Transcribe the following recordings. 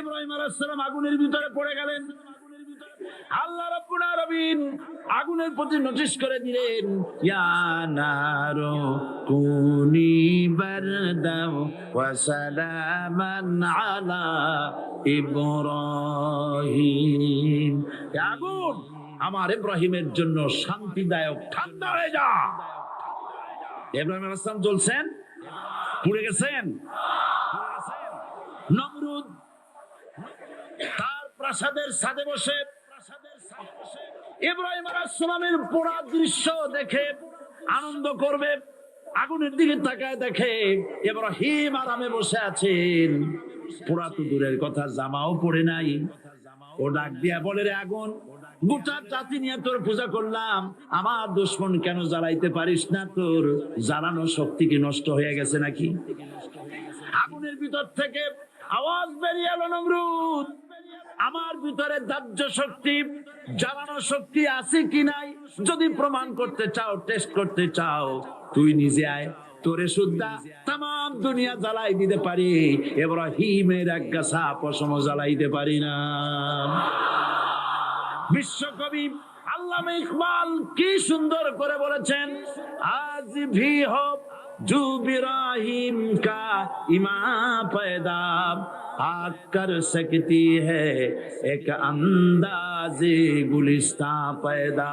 ইব্রাহিম আলাইহিস সালাম আগুনের ভিতরে পড়ে গেলেন। আল্লাহ রাব্বুল আলামিন আগুনের প্রতি নোটিশ করে দিলেন, ইয়া নারু কুনি বারদাও ওয়া সালামান আলা ইব্রাহিম। আগুন আমার ইব্রাহিমের জন্য শান্তিদায়ক, ঠান্ডা হয়ে যা। ইব্রাহিম আলাইহিস সালাম জ্বলছেন, পুড়ে গেছেন। নমরুদ তার প্রাসাদের ছাদে বসে ইব্রাহিম আলাইহিস সালামের পোড়া দৃশ্য দেখে আনন্দ করবে। আগুনের দিকে তাকায় দেখে ইব্রাহিম আরামে বসে আছেন। পোড়া তো দূরের কথা, জামাও পরে নাই। ও ডাক দিয়া বলে, রে আগুন, গোটা জাতি নিয়ে তোর পূজা করলাম, আমার দুশমন কেন জ্বালাইতে পারিস না? তোর জ্বালানো শক্তি কি নষ্ট হয়ে গেছে নাকি? আগুনের ভিতর থেকে আওয়াজ বেরিয়ে এলো, নমরুদ, আমার ভিতরে দাহ্য শক্তি, জ্বালানো শক্তি আছে কি নাই যদি প্রমাণ করতে চাও, টেস্ট করতে চাও, তুই নিজে আয়। তোরে সুদ্ধা তাম দুনিয়া জ্বালাই দিতে পারি, ইব্রাহিমের এক গাছা পশম জ্বালাইতে পারি না। বিশ্বকবি আল্লামা ইকবাল কি সুন্দর করে বলেছেন, আজ ভি হো जो इब्राहिम का इमाम पैदा आग कर सकती है एक अंदाज़े गुलिस्तां पैदा।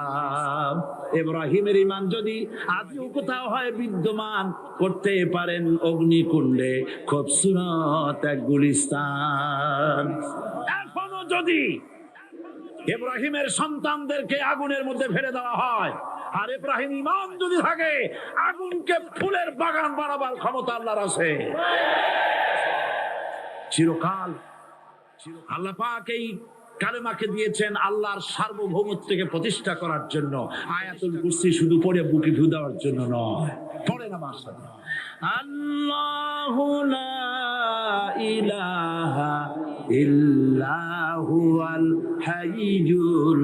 ইব্রাহিমের ঈমান যদি আজও কোথাও হয় বিদ্যমান, করতে পারেন অগ্নিকুণ্ডে খুবসুরত এক গুলিস্তান। এখনো যদি ইব্রাহিমের সন্তানদেরকে আগুনের মধ্যে ফেলে দেওয়া হয়, আর ইব্রাহিম ঈমান যদি থাকে, আগুনকে ফুলের বাগান বানাবার ক্ষমতা আল্লাহর আছে। চিরকাল আল্লাহ পাক এই কালেমাকে দিয়েছেন আল্লাহর সার্বভৌমত্বকে প্রতিষ্ঠা করার জন্য। আয়াতুল কুরসি শুধু পড়ে বুকে ফু দেওয়ার জন্য নয়। পড়ে না আমার সাথে, আল্লাহু লা ইলাহা ইল্লা হুয়াল হাইয়ুল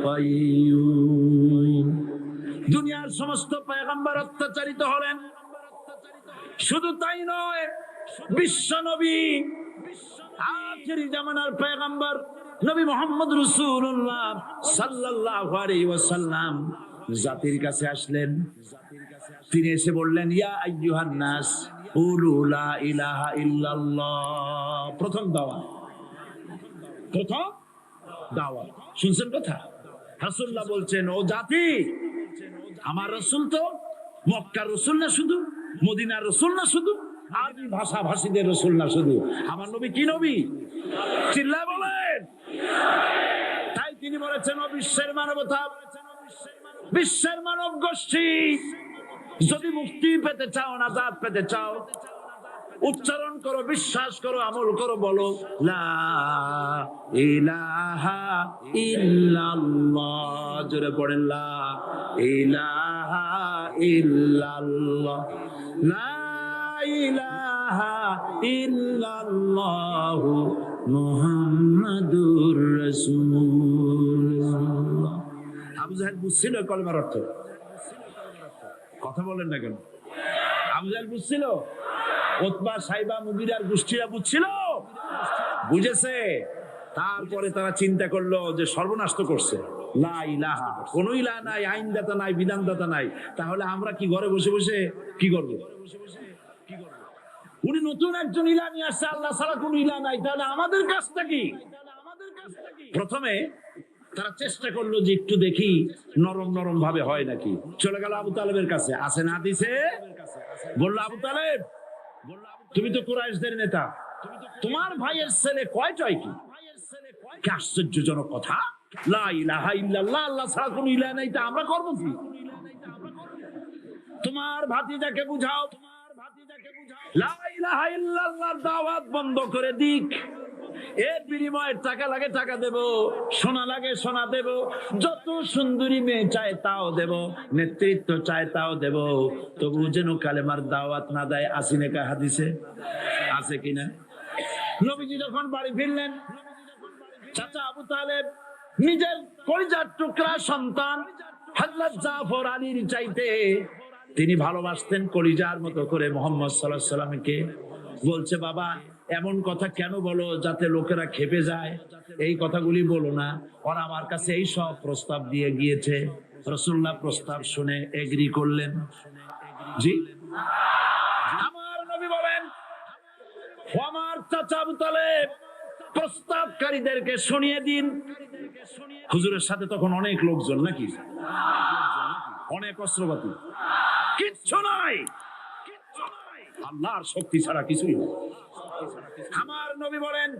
কাইয়্যুম। দুনিয়ার সমস্ত পয়গম্বর অত্যাচারিত হলেন, শুধু তাই নয়, বিশ্ব নবী আখিরি জামানার পয়গম্বর নবী মুহাম্মদ রাসূলুল্লাহ সাল্লাল্লাহু আলাইহি ওয়াসাল্লাম জাতির কাছে আসলেন। তিনি এসে বললেন, ইয়া আইয়ুহান নাস কুলু লা ইলাহা ইল্লাল্লাহ। প্রথম দাওয়াত, প্রথম দাওয়াত। শুনছেন কথা? রাসূলুল্লাহ বলছেন, ও জাতি, আমার রাসূল তো মক্কার রাসূল না শুধু, মদিনার রাসূল না শুধু, আরবি ভাষাভাষীদের রাসূল না শুধু, আমার নবী কি নবী? চিল্লায় বলেন। তাই তিনি বলেছেন, ও বিশ্বের মানবতা, বিশ্বের মানব গোষ্ঠী, যদি মুক্তি পেতে চাও, নাজাত পেতে চাও, উচ্চারণ করো, বিশ্বাস করো, আমল করো, বলো লা ইলাহা ইল্লাল্লাহ। জোরে পড়েন, লা ইলাহা ইল্লাল্লাহ, লা ইলাহা ইল্লাল্লাহু মুহাম্মাদুর রাসূলুল্লাহ। আবু জাহেল বুঝছিল কলেমার অর্থ? কথা বলেন না কেন? আবু জাহেল বুঝছিল? উতবা, সাইবা, মুগিরার গোষ্ঠীরা বুঝছিল? বুঝেছে। তারপরে তারা চিন্তা করলো যে সর্বনাশ তো করছে, লা ইলাহা, কোন ইলাহ নাই, আইনদাতা নাই, বিধানদাতা নাই, তাহলে আমরা কি ঘরে বসে বসে কি করব? উনি নতুন একজন ইলাহ নিয়ে আসছে, আল্লাহ ছাড়া কোন ইলাহ নাই, তাহলে আমাদের কাজটা কি? প্রথমে তারা চেষ্টা করলো যে একটু দেখি নরম নরম ভাবে হয় নাকি। চলে গেল আবু তালেবের কাছে, আছে না হাদিসে, বললো, আবু তালেব, তুমি তো কুরাইশদের নেতা, তোমার ভাইয়ের ছেলে কয়টাই কি? কি আশ্চর্যজনক কথা! লা ইলাহা ইল্লাল্লাহ, আল্লাহ ছাড়া কোনো ইলাহ নাই, তা আমরা করব কি? তোমার ভাতিজাকে বুঝাও, লা ইলাহা ইল্লাল্লাহর দাওয়াত বন্ধ করে দিক, এর বিনিময়ে টাকা লাগে টাকা দেব, সোনা লাগে সোনা দেব, যত সুন্দরী মেয়ে চায় তাও দেব, নেতৃত্ব চায় তাও দেব, তবু যেন কালেমার দাওয়াত না দেয়। আসিনে কা হাদিসে আছে কিনা? নবীজি যখন বাড়ি ফিরলেন, চাচা আবু তালেব নিজের কলিজার টুকরা সন্তান হযরত জাফর আলীর চাইতে তিনি ভালোবাসতেন কলিজার মতো করে মুহাম্মদ সাল্লাল্লাহু আলাইহি ওয়াসাল্লামকে। বলছে, বাবা, এমন কথা কেন বলো যাতে লোকেরা খেপে যায়? এই কথাগুলি বলো না। ওরা আমার কাছে এই সব প্রস্তাব দিয়ে গিয়েছে। রাসূলুল্লাহ প্রস্তাব শুনে এগ্রি করলেন। জি, আমার নবী বলেন, আমার চাচা আবু তালেব প্রস্তাবকারীদেরকে শুনিয়ে দিন। হুজুরের সাথে তখন অনেক লোকজন, নাকি অনেক অস্ত্রপাতি, কিচ্ছু নাই, আল্লাহর শক্তি ছাড়া কিছুই নেই। আমার নবী বলেন,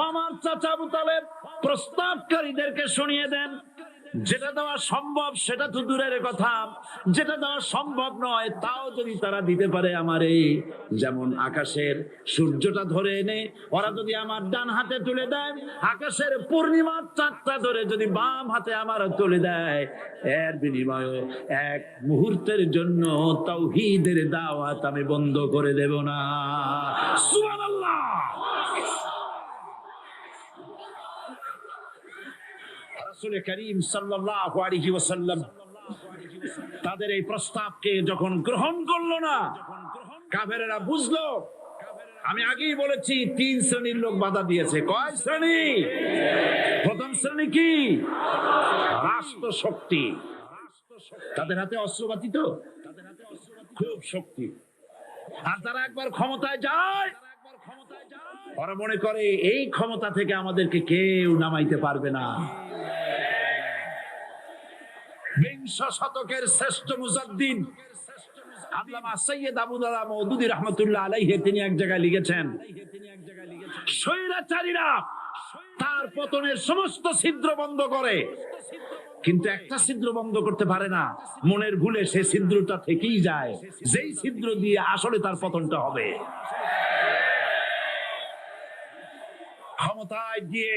আমার চাচা আবু তালেব প্রস্তাবকারীদেরকে শুনিয়ে দেন। যেটা দেওয়া সম্ভব সেটা তো দূরের কথা, যেটা দেওয়া সম্ভব নয় তাও যদি তারা দিতে পারে আমারে, যেমন আকাশের সূর্যটা ধরে এনে ওরা যদি আমার ডান হাতে তুলে দেয়, আকাশের পূর্ণিমার চাঁদটা ধরে যদি বাম হাতে আমার তুলে দেয়, এর বিনিময়ে এক মুহূর্তের জন্য তাওহীদের দাওয়াত আমি বন্ধ করে দেব না। সুবহানাল্লাহ। রাসূল করিম সাল্লাল্লাহু আলাইহি ওয়াসাল্লাম তাদের এই প্রস্তাবকে যখন গ্রহণ করলো না, কাফেরেরা বুঝলো। আমি আগেই বলেছি 3 শ্রেণীর লোক বাধা দিয়েছে। কয় শ্রেণী? প্রথম শ্রেণী কি? রাষ্ট্র শক্তি। তাদের হাতে অস্ত্রপাতি, তো খুব শক্তি। আর তারা একবার ক্ষমতায় যায়, ওরা মনে করে এই ক্ষমতা থেকে আমাদেরকে কেউ নামাইতে পারবে না। বিংশ শতকের শ্রেষ্ঠ মুজাদ্দিদ আল্লামা সৈয়দ আবুল আলা মওদুদী রাহমাতুল্লাহ আলাইহি তিনি এক জায়গায় লিখেছেন, স্বৈরাচারীরা তার পতনের সমস্ত ছিদ্র বন্ধ করে, কিন্তু একটা ছিদ্র বন্ধ করতে পারে না। মনের ভুলে সে ছিদ্রটা থেকেই যায়, যেই ছিদ্র দিয়ে আসলে তার পতনটা হবে। ক্ষমতায় গিয়ে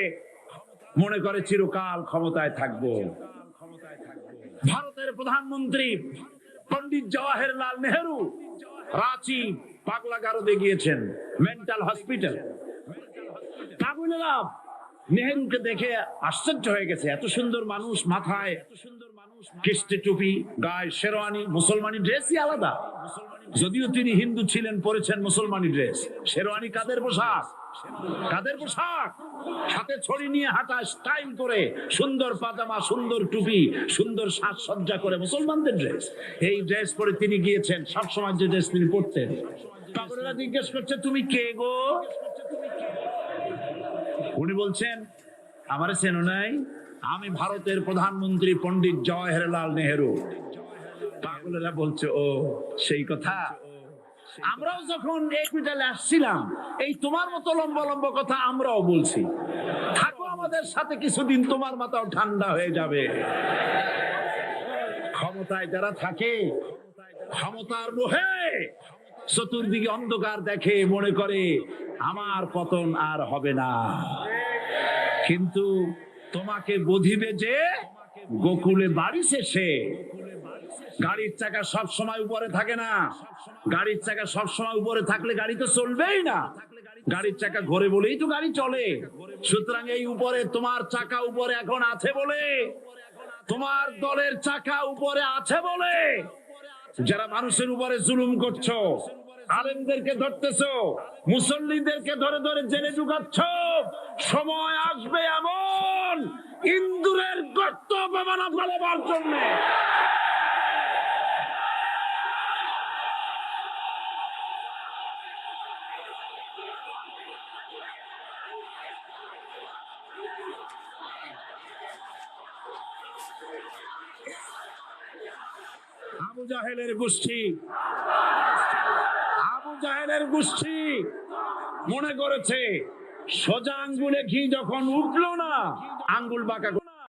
মনে করে চিরকাল ক্ষমতায় থাকবো। ভারতের প্রধানমন্ত্রী পণ্ডিত জওয়াহরলাল নেহেরু রাঁচি পাগলা গারদে গিয়েছেন, মেন্টাল হসপিটাল। পাগলেরা নেহেরুকে দেখে আশ্চর্য হয়ে গেছে, এত সুন্দর মানুষ, মাথায় কিস্তি টুপি, গায়ে শেরওয়ানি, মুসলমানি ড্রেসই আলাদা। যদিও তিনি হিন্দু ছিলেন, পরেছেন মুসলমানি ড্রেস। শেরওয়ানি কাদের পোশাক? কাদের পোশাক? হাতে ছড়ি নিয়ে হাঁটা, স্টাইল করে, সুন্দর পাজামা, সুন্দর টুপি, সুন্দর সাজসজ্জা করে, মুসলমানদের ড্রেস। এই ড্রেস পরে তিনি গিয়েছেন, সবসময় যে ড্রেস তিনি পরতেন। পাগলেরা জিজ্ঞেস করছে, তুমি কে গো? উনি বলছেন, আমারে চেনো নাই? আমি ভারতের প্রধানমন্ত্রী পণ্ডিত জওয়াহরলাল নেহেরু। পাগলেরা বলছে, ও সেই কথা। আমরাও যখন হসপিটালে আসছিলাম এই তোমার মতো লম্বা লম্বা কথা আমরাও বলছি। থাকো আমাদের সাথে কিছুদিন, তোমার মাথাও ঠান্ডা হয়ে যাবে। ক্ষমতায় যারা থাকে, ক্ষমতার মোহে চতুর্দিকে অন্ধকার দেখে, মনে করে আমার পতন আর হবে না। কিন্তু তোমাকে বধিবে যে গোকুলে বাড়ি শেষে। গাড়ির চাকা সব সময় উপরে থাকে না। গাড়ির চাকা সব সময় উপরে থাকলে গাড়ি তো চলবেই না। গাড়ির চাকা ঘোরে বলেই তো গাড়ি চলে। সুতরাং এই উপরে তোমার চাকা উপরে এখন আছে বলে, তোমার দলের চাকা উপরে আছে বলে যারা মানুষের উপরে জুলুম করছো, আলেমদেরকে ধরতেছো, মুসল্লিদেরকে ধরে ধরে জেলে ঢুকাচ্ছ, সময় আসবে এমন ইন্দুরের গর্ত অপমানা ফেলবার জন্য। আবু জাহেলের গোষ্ঠী, আবু জাহেলের গোষ্ঠী মনে করেছে সোজা আঙ্গুলে ঘি যখন উঠলো না, আঙ্গুল বাঁকা